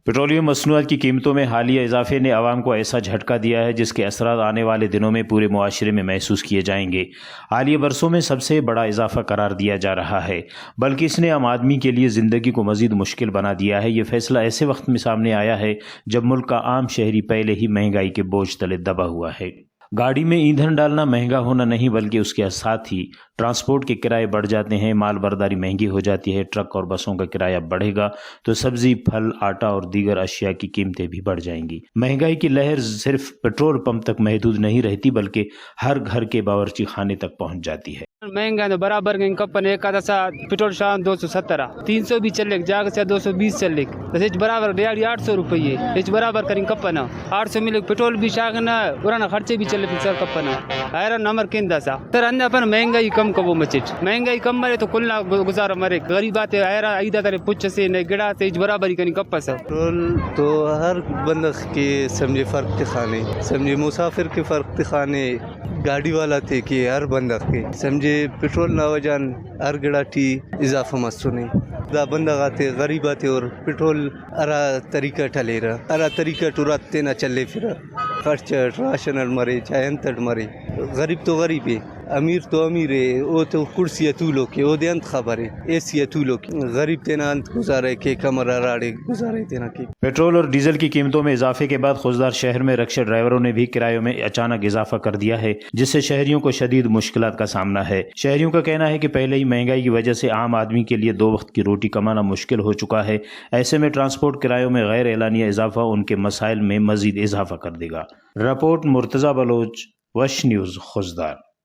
Petroleum मसनूआत की कीमतों में हालिया इजाफे ने आवाम को ऐसा झटका दिया है जिसके असरात आने वाले दिनों में पूरे मुआशरे में महसूस किए जाएंगे। हालिया बरसों में सबसे बड़ा इजाफा करार दिया जा रहा है, बल्कि इसने आम आदमी के लिए ज़िंदगी को मज़ीद मुश्किल बना दिया है। ये फैसला ऐसे वक्त में सामने आया है जब मुल्क का आम शहरी पहले ही महंगाई के बोझ तले दबा हुआ है। गाड़ी में ईंधन डालना महंगा होना नहीं बल्कि उसके साथ ही ट्रांसपोर्ट के किराए बढ़ जाते हैं, माल बर्दारी महंगी हो जाती है। ट्रक और बसों का किराया बढ़ेगा तो सब्जी, फल, आटा और दीगर अशिया की कीमतें भी बढ़ जाएंगी। महंगाई की लहर सिर्फ पेट्रोल पंप तक महदूद नहीं रहती बल्कि हर घर के बावर्ची खाने तक पहुंच जाती है। महंगा तो बराबर कपन एक पेट्रोल शाम 270 300 भी चले जाग से 220 चले बराबर 800 रुपये बराबर करें कपन 800 मिले पेट्रोल भी शाग ना पुराना खर्चे भी चले सर कपन हैरान नंबर केंदा सा सर अन्य अपन महंगाई कम कबो मचिट महंगाई कम मरे तो कुल गुजारा मरे गरीब आते हैरा ईदा तेरे पुछ से न गिड़ा से बराबर करें कपस पेट्रोल तो हर बंद के समझे फ़र्क दिखाने समझे मुसाफिर के फ़र्क दिखाने गाड़ी वाला थे कि हर बंदक के समझे पेट्रोल ना वजन हर गड़ा टी इजाफा मस्तूने दा बंदक आते गरीब आते और पेट्रोल अरा तरीका टले रहा अरा तरीका टुराते ना चले फिर खर्च राशन मरे चाहे अंतर मरे गरीब तो गरीब है अमीर तो अमीर है वो तो कुर्सी तूलो के वो दे अंत खबर है एसी तूलो के गरीब तेना अंत गुजारे के कमर राड़े गुजारे तेना के। पेट्रोल और डीजल की कीमतों में इजाफे के बाद खुजदार शहर में रिक्शा ड्राइवरों ने भी किरायों में अचानक इजाफा कर दिया है, जिससे शहरियों को शदीद मुश्किलात का सामना है। शहरियों का कहना है कि पहले ही महंगाई की वजह से आम आदमी के लिए 2 वक्त की रोटी कमाना मुश्किल हो चुका है। ऐसे में ट्रांसपोर्ट किरायों में गैर एलानिया इजाफा उनके मसाइल में मजीद इजाफा कर देगा। रिपोर्ट मुर्तज़ा बलोच, वश न्यूज़, खुजदार।